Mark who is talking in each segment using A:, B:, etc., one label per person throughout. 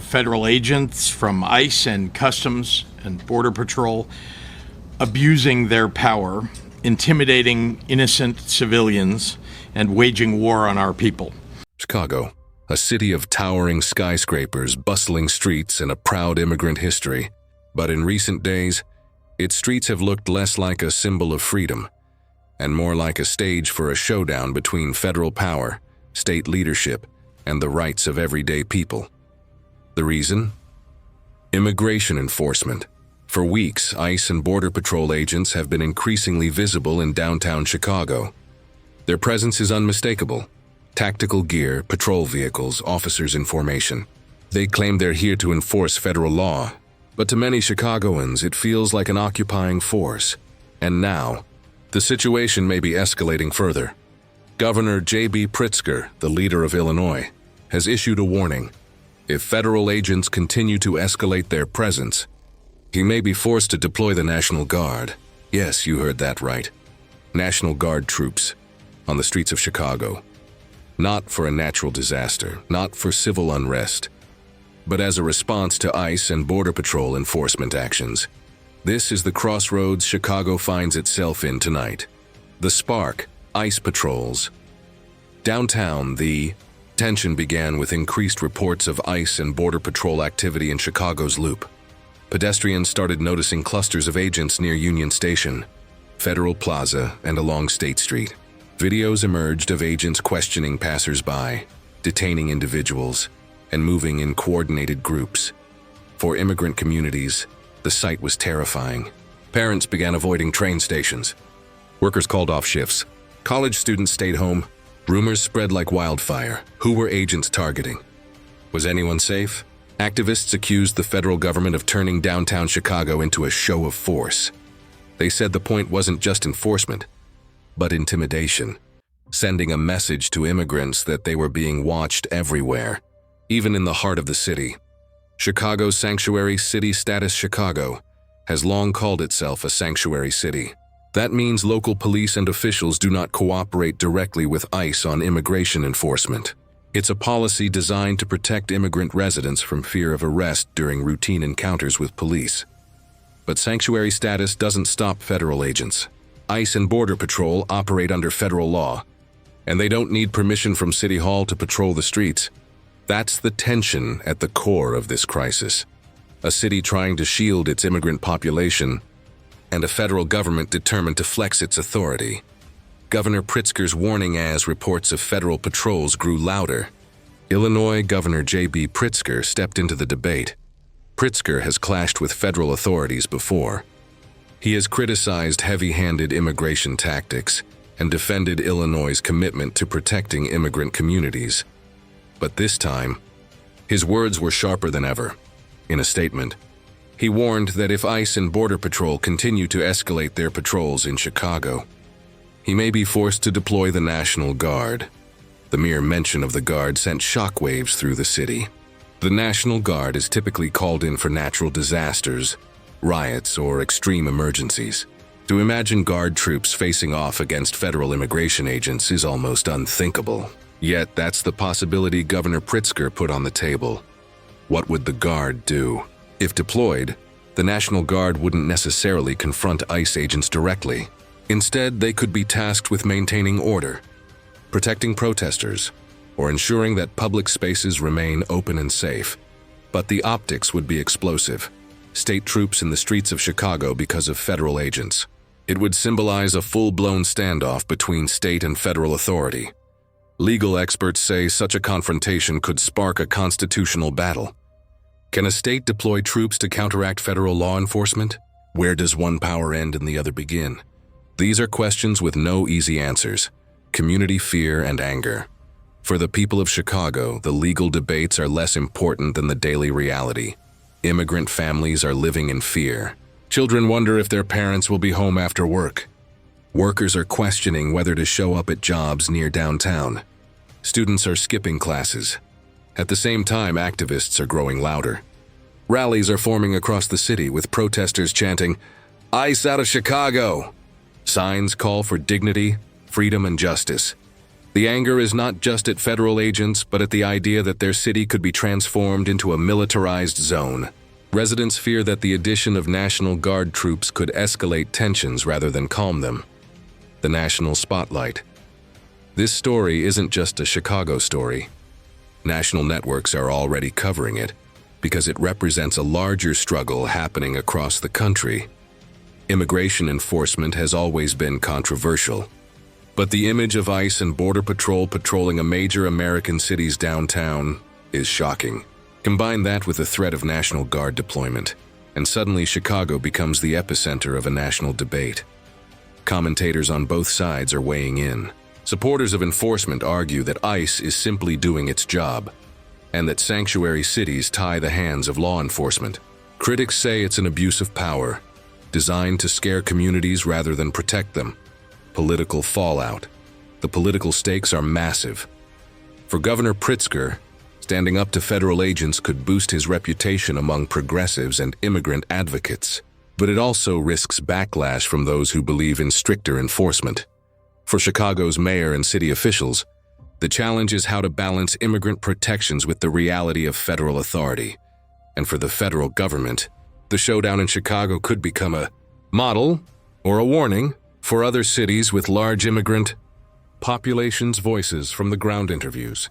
A: Federal agents from ICE and Customs and Border Patrol abusing their power, intimidating innocent civilians, and waging war on our people.
B: Chicago, a city of towering skyscrapers, bustling streets, and a proud immigrant history. But in recent days, its streets have looked less like a symbol of freedom and more like a stage for a showdown between federal power, state leadership, and the rights of everyday people. The reason? Immigration enforcement. For weeks, ICE and Border Patrol agents have been increasingly visible in downtown Chicago. Their presence is unmistakable. Tactical gear, patrol vehicles, officers in formation. They claim they're here to enforce federal law, but to many Chicagoans, it feels like an occupying force. And now, the situation may be escalating further. Governor J.B. Pritzker, the leader of Illinois, has issued a warning. If federal agents continue to escalate their presence, he may be forced to deploy the National Guard. Yes, you heard that right. National Guard troops on the streets of Chicago. Not for a natural disaster, not for civil unrest, but as a response to ICE and Border Patrol enforcement actions. This is the crossroads Chicago finds itself in tonight. The spark, ICE patrols. Downtown, the tension began with increased reports of ICE and Border Patrol activity in Chicago's Loop. Pedestrians started noticing clusters of agents near Union Station, Federal Plaza, and along State Street. Videos emerged of agents questioning passers-by, detaining individuals, and moving in coordinated groups. For immigrant communities, the sight was terrifying. Parents began avoiding train stations. Workers called off shifts. College students stayed home. Rumors spread like wildfire. Who were agents targeting? Was anyone safe? Activists accused the federal government of turning downtown Chicago into a show of force. They said the point wasn't just enforcement, but intimidation, sending a message to immigrants that they were being watched everywhere, even in the heart of the city. Chicago's sanctuary city status, Chicago, has long called itself a sanctuary city. That means local police and officials do not cooperate directly with ICE on immigration enforcement. It's a policy designed to protect immigrant residents from fear of arrest during routine encounters with police. But sanctuary status doesn't stop federal agents. ICE and Border Patrol operate under federal law, and they don't need permission from City Hall to patrol the streets. That's the tension at the core of this crisis. A city trying to shield its immigrant population, and a federal government determined to flex its authority. Governor Pritzker's warning as reports of federal patrols grew louder. Illinois Governor J.B. Pritzker stepped into the debate. Pritzker has clashed with federal authorities before. He has criticized heavy-handed immigration tactics and defended Illinois' commitment to protecting immigrant communities. But this time, his words were sharper than ever. In a statement, he warned that if ICE and Border Patrol continue to escalate their patrols in Chicago, he may be forced to deploy the National Guard. The mere mention of the Guard sent shockwaves through the city. The National Guard is typically called in for natural disasters, riots, or extreme emergencies. To imagine Guard troops facing off against federal immigration agents is almost unthinkable. Yet that's the possibility Governor Pritzker put on the table. What would the Guard do? If deployed, the National Guard wouldn't necessarily confront ICE agents directly. Instead, they could be tasked with maintaining order, protecting protesters, or ensuring that public spaces remain open and safe. But the optics would be explosive. State troops in the streets of Chicago because of federal agents. It would symbolize a full-blown standoff between state and federal authority. Legal experts say such a confrontation could spark a constitutional battle. Can a state deploy troops to counteract federal law enforcement? Where does one power end and the other begin? These are questions with no easy answers. Community fear and anger. For the people of Chicago, the legal debates are less important than the daily reality. Immigrant families are living in fear. Children wonder if their parents will be home after work. Workers are questioning whether to show up at jobs near downtown. Students are skipping classes. At the same time, activists are growing louder. Rallies are forming across the city with protesters chanting, "ICE out of Chicago!" Signs call for dignity, freedom, and justice. The anger is not just at federal agents, but at the idea that their city could be transformed into a militarized zone. Residents fear that the addition of National Guard troops could escalate tensions rather than calm them. The national spotlight. This story isn't just a Chicago story. National networks are already covering it because it represents a larger struggle happening across the country. Immigration enforcement has always been controversial, but the image of ICE and Border Patrol patrolling a major American city's downtown is shocking. Combine that with the threat of National Guard deployment, and suddenly Chicago becomes the epicenter of a national debate. Commentators on both sides are weighing in. Supporters of enforcement argue that ICE is simply doing its job, and that sanctuary cities tie the hands of law enforcement. Critics say it's an abuse of power, designed to scare communities rather than protect them. Political fallout. The political stakes are massive. For Governor Pritzker, standing up to federal agents could boost his reputation among progressives and immigrant advocates, but it also risks backlash from those who believe in stricter enforcement. For Chicago's mayor and city officials, the challenge is how to balance immigrant protections with the reality of federal authority. And for the federal government, the showdown in Chicago could become a model or a warning for other cities with large immigrant populations. Voices from the ground interviews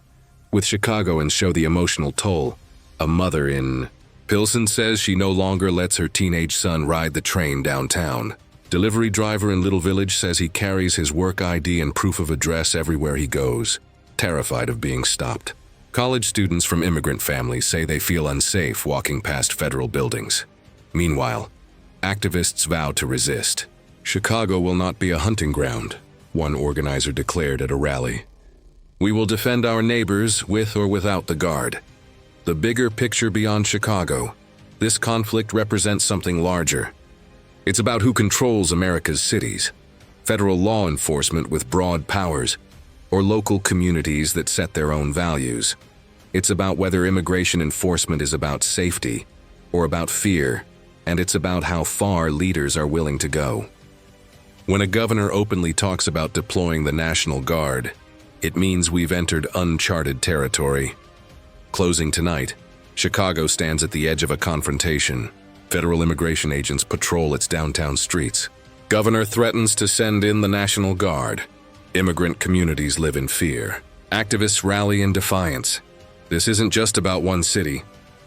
B: with Chicagoans show the emotional toll. A mother in Pilsen says she no longer lets her teenage son ride the train downtown. Delivery driver in Little Village says he carries his work ID and proof of address everywhere he goes, terrified of being stopped. College students from immigrant families say they feel unsafe walking past federal buildings. Meanwhile, activists vow to resist. Chicago will not be a hunting ground, one organizer declared at a rally. We will defend our neighbors with or without the Guard. The bigger picture beyond Chicago, this conflict represents something larger. It's about who controls America's cities, federal law enforcement with broad powers, or local communities that set their own values. It's about whether immigration enforcement is about safety or about fear, and it's about how far leaders are willing to go. When a governor openly talks about deploying the National Guard, it means we've entered uncharted territory. Closing tonight, Chicago stands at the edge of a confrontation. Federal immigration agents patrol its downtown streets. Governor threatens to send in the National Guard. Immigrant communities live in fear. Activists rally in defiance. This isn't just about one city.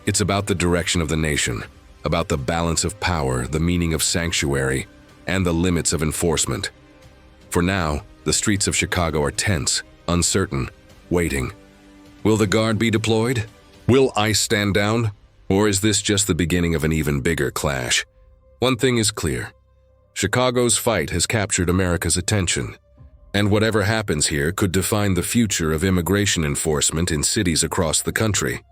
B: It's about the direction of the nation, about the balance of power, the meaning of sanctuary, and the limits of enforcement. For now, the streets of Chicago are tense, uncertain, waiting. Will the Guard be deployed? Will ICE stand down? Or is this just the beginning of an even bigger clash? One thing is clear. Chicago's fight has captured America's attention, and whatever happens here could define the future of immigration enforcement in cities across the country.